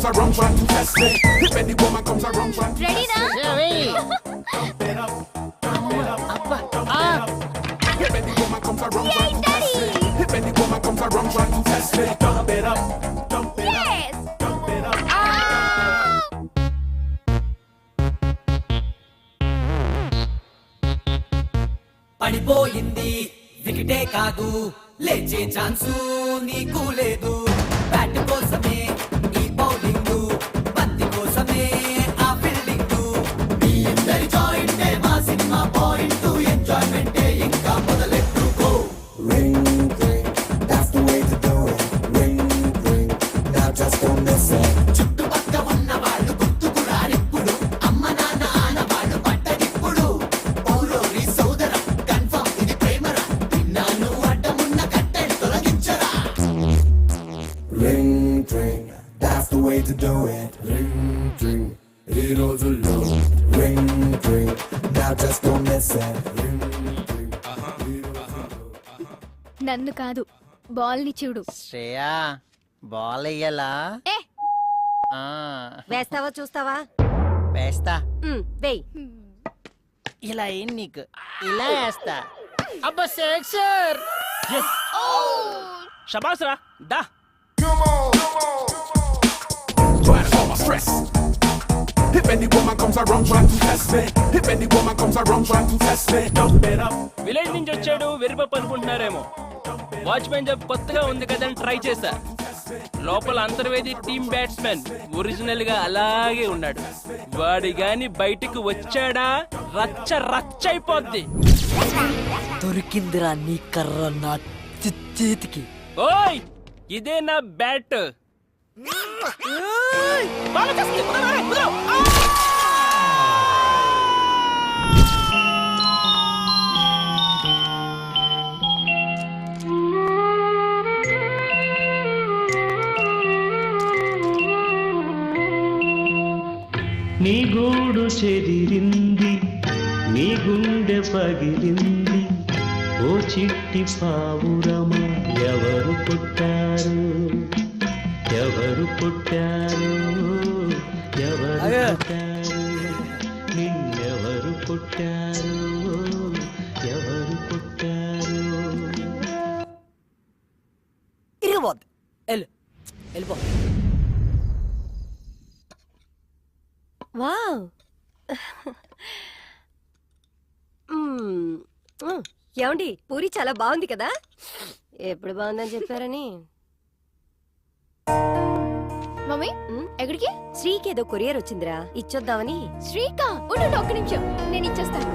around trying to test me, if any woman comes around trying to రెడీనా if any woman comes around trying to test me, if any woman comes around trying to test me, dump it up, dump it up, dump it up. పడిపోయింది వికెటే కాదు లేచే chance నీకు లేదు bat కోసమే ఈ bowling బంతి కోసమే ఆ ఫీల్డింగ్ మీ అందరి జాయింట్ మా సినిమా పాయింట్ ఎంజాయ్మెంట్ ఇంకా మొదలెట్టుకో Ring, ring, that's the way to do it. Ring, ring, now just don't miss it. చుట్టుపక్క ఉన్న వాళ్ళు గుర్తుకు రారిప్పుడు అమ్మ నాన్న ఆనవాళ్ళు పట్టడిప్పుడు ఊరోరి సోదర కన్ఫర్మ్ ఇది ప్రేమరా విన్నాను అడ్డమున్న కట్టెలు తొలగించరా Ring, ring, that's the way to do it. Ring, ring, ఈ రోజుల్లో. Ring, ring, now just don't miss it. Ring, ring, నన్ను కాదు బాల్ ని చూడు శ్రేయా బాల్ వెయ్యాలా ఏ వేస్తావా చూస్తావా వేస్తా వేయ్ ఇలా ఏం నీకు ఇలా వేస్తా అబ్బా సెక్సర్ షబాస్ రా దా Trying to calm my stress. If any woman comes around trying to test me, if any woman comes around trying to test me, dump it up. Village నుంచి వచ్చాడు వెరిపప్పు అనుకుంటున్నారేమో వాచ్మెన్ జాబ్ కొత్తగా ఉంది కదా అని ట్రై చేశా లోపల అంతర్వేది టీమ్ బ్యాట్స్మెన్ ఒరిజినల్ గా అలాగే ఉన్నాడు వాడి గాని బయటికి వచ్చాడా రచ్చ రచ్చ అయిపోద్ది దొరికిందిరా నీ కర్ర నా చేతికి ఓయ్ ఇదే నా బ్యాట్ నీ గూడు చెదిరింది నీ గుండె పగిలింది ఓ చిట్టి పావురమ ఎవరు పుట్టారు ఎవరు పుట్టారు ఎవరు పుట్టారు నిన్నెవరు పుట్టారు ఎవరు పుట్టారు ఇరగబోద్దు వెళ్ళిపో వావ్ ఏమండి పూరి చాలా బాగుంది కదా ఎప్పుడు బాగుందని చెప్పారని మమ్మీ ఎక్కడికి శ్రీకి ఏదో కొరియర్ వచ్చిందిరా ఇచ్చొద్దామని శ్రీకా ఉండు ఒక్క నిమిషం నేను ఇచ్చేస్తాను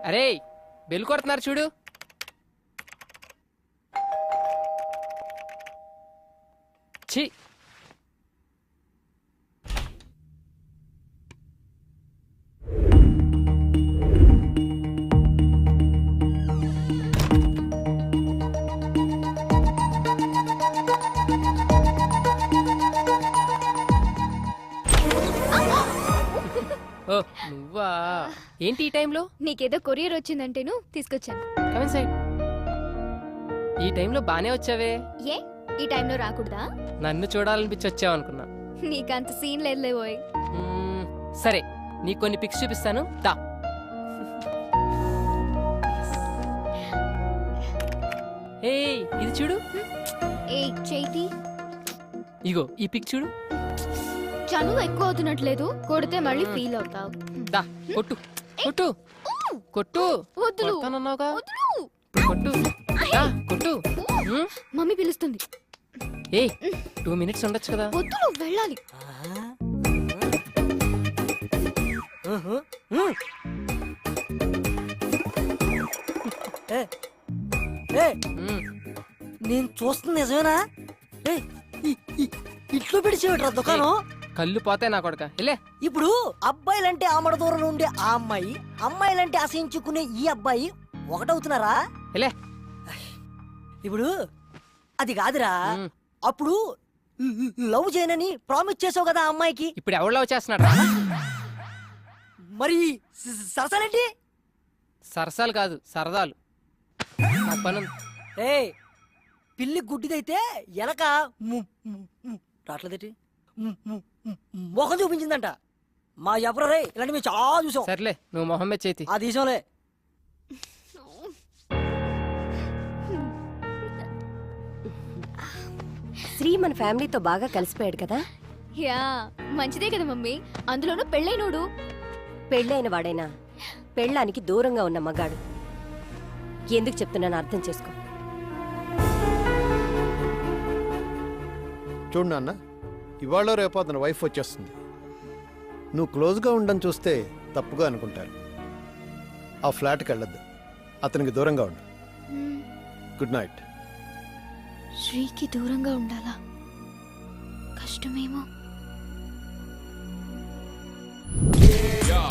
అరే బెల్ కొడుతున్నారు చూడు ఛీ ఓ నువ్వా ఏంటి ఈ టైంలో నీకేదో కొరియర్ వచ్చిందంటేను తీసుకొచ్చాను కమిన్ సైడ్ ఈ టైంలో బానే వచ్చావే ఏ ఈ టైంలో రాకూడదా నన్ను చూడాలనిపించి వచ్చావనుకున్నా నీకంత సీన్ లేదులే పోయ్ సరే నీకు కొన్ని పిక్స్ చూపిస్తాను దా ఏయ్ ఇది చూడు ఏ చైతి ఇగో ఈ పిక్ చూడు చనువు ఎక్కువ అవుతున్నట్లేదు కొడితే మళ్ళీ ఫీల్ అవుతావు దా కొట్టు కొట్టు కొట్టు వద్దులు కొడతానన్నావుగా. వద్దులు కొట్టు దా కొట్టు మమ్మీ పిలుస్తుంది ఏయ్ 2 minutes ఉండొచ్చు కదా వద్దులు వెళ్ళాలి నేను చూస్తుంది నిజమేనా ఇట్లో పిడిచేవిట్రా దుకాణం కళ్ళు పోతాయి నా కొడక ఇలే ఇప్పుడు అబ్బాయిలంటే ఆమడ దూరంలో ఉండే ఆ అమ్మాయి అమ్మాయిలంటే అసహించుకునే ఈ అబ్బాయి ఒకటవుతున్నారా ఇలే ఇప్పుడు అది కాదురా అప్పుడు లవ్ చేయనని ప్రామిస్ చేసావు కదా ఆ అమ్మాయికి ఇప్పుడు ఎవరు లవ్ చేస్తున్నాడు మరి సరసాలేంటి సరసాలు కాదు సరదాలు నాకు పని ఉంది. ఏ పిల్లి గుడ్డిదైతే ఎలక రాట్లేదేటి మొఖం చూపించిందంట. మా ఎవరే ఇలాంటి మేము చాలా చూసాం. సర్లే నువ్వు మొహమ్మద్ చేతి ఆ దేశంలే. శ్రీ మన ఫ్యామిలీతో బాగా కలిసిపోయాడు కదా. యా మంచిదే కదా మమ్మీ, అందులోనూ పెళ్ళైనోడు. పెళ్ళైన వాడైనా పెళ్ళానికి దూరంగా ఉన్న మగాడు. ఎందుకు చెప్తున్నాను అర్థం చేసుకో. చూడు నాన్న, ఇవాళ రేపు అతని వైఫ్ వచ్చేస్తుంది. నువ్వు క్లోజ్గా ఉండని చూస్తే తప్పుగా అనుకుంటారు. ఆ ఫ్లాట్కి వెళ్ళొద్దు, అతనికి దూరంగా ఉండు. Good night. శ్రీకి దూరంగా ఉండాలా? కష్టమేమో. యా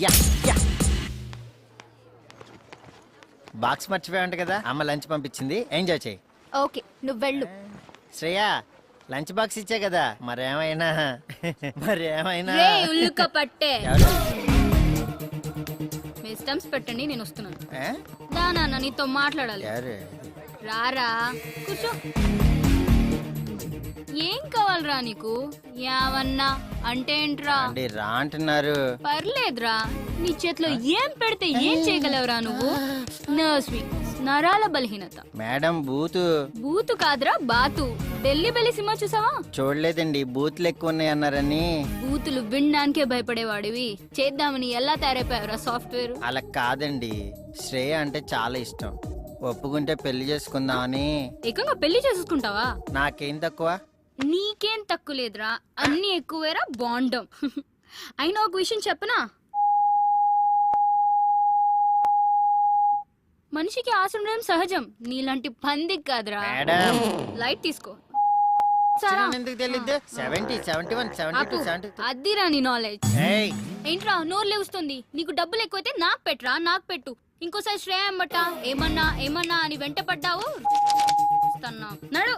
యా యా బాక్స్ మర్చిపోయావంట కదా, అమ్మ లంచ్ పంపించింది, ఎంజాయ్ చేయి. ఓకే నువ్వు వెళ్ళు. శ్రేయా లంచ్ బాక్స్ ఇచ్చే కదా, మరేమైనా రే ఉల్లుక పట్టే. ఎవరు? మీ స్టంప్స్ పెట్టండి, నేను వస్తున్నాను. ఏ? దానా నీతో మాట్లాడాలి. ఎవరు? రారా కూర్చో. ఏం కావాలరా నీకు? యావన్నా అంటే ఏంట్రా? అంటే రా అంటున్నారు. పర్లేదురా, నీ చేతిలో ఏం పెడితే ఏం చేయగలవురా నువ్వు? నర్స్ వీక్నెస్, నరాల బలహీనత. మేడం బూతు. బూతు కాదురా బాతు. ఢిల్లీ బెల్లి సినిమా చూసావా? చూడలేదండి, బూతులు ఎక్కువ ఉన్నాయి అన్నారని. బూతులు వినడానికే భయపడేవాడివి చేద్దామని ఎలా తయారైపోయావురా సాఫ్ట్వేర్? అలా కాదండి, శ్రేయ అంటే చాలా ఇష్టం, ఒప్పుకుంటే పెళ్లి చేసుకుందామని. ఏకంగా పెళ్లి చేసుకుంటావా? నాకేం తక్కువ? నీకేం తక్కువ లేదురా, అన్ని ఎక్కువేరా బాండం. అయినా ఒక విషయం చెప్పనా, మనిషికి ఆశ ఉండడం సహజం, నీలాంటి పందికి కాదురా. మేడం లైట్ తీసుకో. ఎందుకు తెలియదు? 70, 71, 72, 73. అద్దిరా నీ నాలెడ్జ్. ఏయ్, ఏంట్రా నోరు లేవుస్తుంది? నీకు డబ్బులు ఎక్కువైతే నాకు పెట్రా, నాకు పెట్టు. ఇంకోసారి శ్రేయ అమ్మట ఏమన్నా ఏమన్నా అని వెంట పడ్డావు నడు.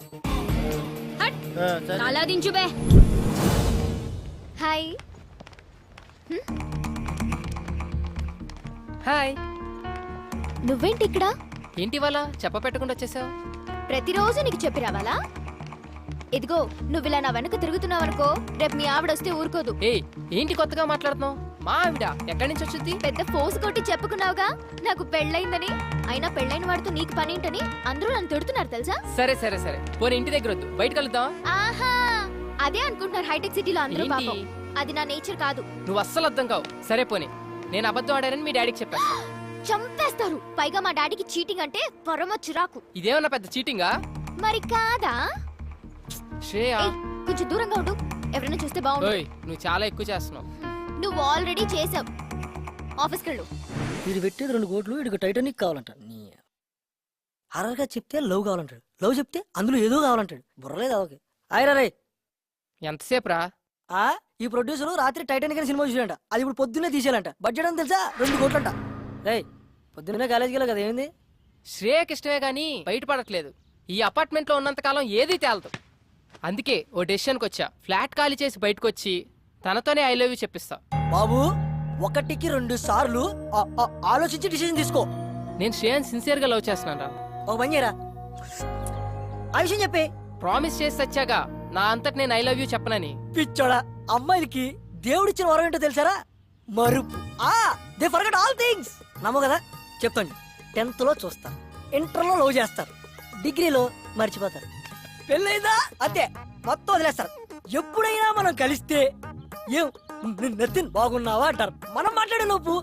అలా దించుబే. హాయ్. హాయ్. నువ్వేంటి ఇక్కడ? ఏంటి వాళ్ళ చెప్ప పెట్టకుండా వచ్చేసావు? ప్రతిరోజు నీకు చెప్పి రావాలా? ఇదిగో నువ్వు ఇలా నా వెనక తిరుగుతున్నావనుకో, రేపు మీ ఆవిడ వస్తే ఊరుకోదు. ఏయ్ ఏంటి కొత్తగా మాట్లాడుతున్నావు? మా ఆవిడ ఎక్కడి నుంచి వచ్చింది? పెద్ద ఫోర్స్ కొట్టి చెప్పుకున్నావుగా నాకు పెళ్ళైందని. అయినా పెళ్ళైన వాడితో నీకు పనేంటని అందరూ నన్ను తిడుతున్నారు తెలుసా? సరే సరే సరే, పోనీ ఇంటి దగ్గర వద్దు, బయట కలుద్దాం. ఆహా, అదే అనుకుంటున్నారు హైటెక్ సిటీలో అందరూ. పాపం అది నా నేచర్ కాదు. నువ్వు అస్సలు అర్థం కావు. సరే పోనీ, నేను అబద్ధం ఆడానని మీ డాడీకి చెప్పాను. చంపేస్తారు. పైగా మా డాడీకి చీటింగ్ అంటే పరమ చిరాకు. ఇదేమన్నా పెద్ద చీటింగా? మరి కాదా? శ్రేయ కొంచెం దూరంగా ఉండు, ఎవరైనా చూస్తే బాగుండు. నువ్వు చాలా ఎక్కువ చేస్తున్నావు. నువ్వు ఆల్రెడీ చేసావు. ఆఫీస్కి వెళ్ళు. వీడు పెట్టేది 2 కోట్లు, వీడికి టైటానిక్ కావాలంట. నీ హర్రర్గా చెప్తే లవ్ కావాలంటాడు, లవ్ చెప్తే అందులో ఏదో కావాలంటాడు. బుర్రలేదు ఓకే. ఆయరా రే. ఎంతసేపు రా? ఈ ప్రొడ్యూసర్ రాత్రి టైటానిక్ అని సినిమా చూసాడంట, అది ఇప్పుడు పొద్దున్నే తీసేయాలంట. బడ్జెట్ అని తెలుసా? 2 కోట్లంట. రే పొద్దున్నే కాలేజీకి వెళ్ళా కదా, ఏమైంది? శ్రేయకి ఇష్టమే గానీ బయటపడట్లేదు. ఈ అపార్ట్మెంట్ లో ఉన్నంత కాలం ఏది తేలదు. అందుకే ఓ డెసిషన్కి వచ్చా. ఫ్లాట్ ఖాళీ చేసి బయటకు వచ్చి తనతోనే ఐ లవ్ యూ చెప్పిస్తా. బాబు 1కి 2 సార్లు ఆలోచించి డిసిజన్ తీసుకో. నేను శ్రేయన్ సిన్సియర్ గా లవ్ చేస్తున్నాను రా. ఒక పని చేయరా, ఆ విషయం చెప్పే. ప్రామిస్ చేసి వచ్చాగా నా అంతటి నేను ఐ లవ్ యూ చెప్పనని. పిచ్చోడా, అమ్మాయిలకి దేవుడిచ్చిన వరం ఏంటో తెలుసారా? మరుపు. They forget all things. నమ్మో కదా, చెప్తాండి. 10th లో చూస్తారు, ఇంటర్ లో లవ్ చేస్తారు, డిగ్రీలో మర్చిపోతారు, పెళ్ళైందా అంతే మొత్తం వదిలేస్తారు. ఎప్పుడైనా మనం కలిస్తే ఏం నతిన్ బాగున్నావా అంటారు. మనం మాట్లాడే లోపు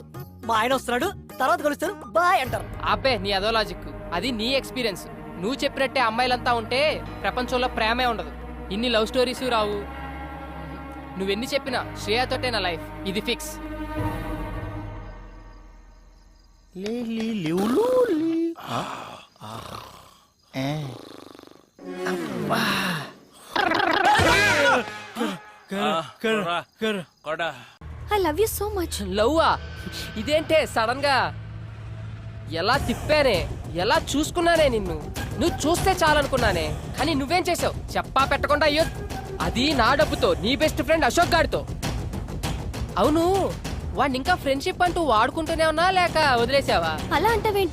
మా ఆయన వస్తున్నాడు, తర్వాత కలుస్తారు, బాయ్ అంటారు. అబ్బే నీ అదో లాజిక్, అది నీ ఎక్స్పీరియన్స్. నువ్వు చెప్పినట్టే అమ్మాయిలంతా ఉంటే ప్రపంచంలో ప్రేమే ఉండదు, ఇన్ని లవ్ స్టోరీస్ రావు. నువ్వెన్ని చెప్పినా శ్రేయతోటే నా లైఫ్, ఇది fix. I love you so much. లవ్వా? ఇదేంటే సడన్ గా? ఎలా తిప్పానే, ఎలా చూసుకున్నానే నిన్ను. నువ్వు చూస్తే చాలనుకున్నానే, కానీ నువ్వేం చేసావు చెప్పా పెట్టకుండా? అయ్యో, అది నా డబ్బుతో నీ బెస్ట్ ఫ్రెండ్ అశోక్ గారితో. అవును, వాడిని ఇంకా ఫ్రెండ్షిప్ అంటూ వాడుకుంటూనే ఉన్నా లేక వదిలేసావా? అలా అంటావేంటి?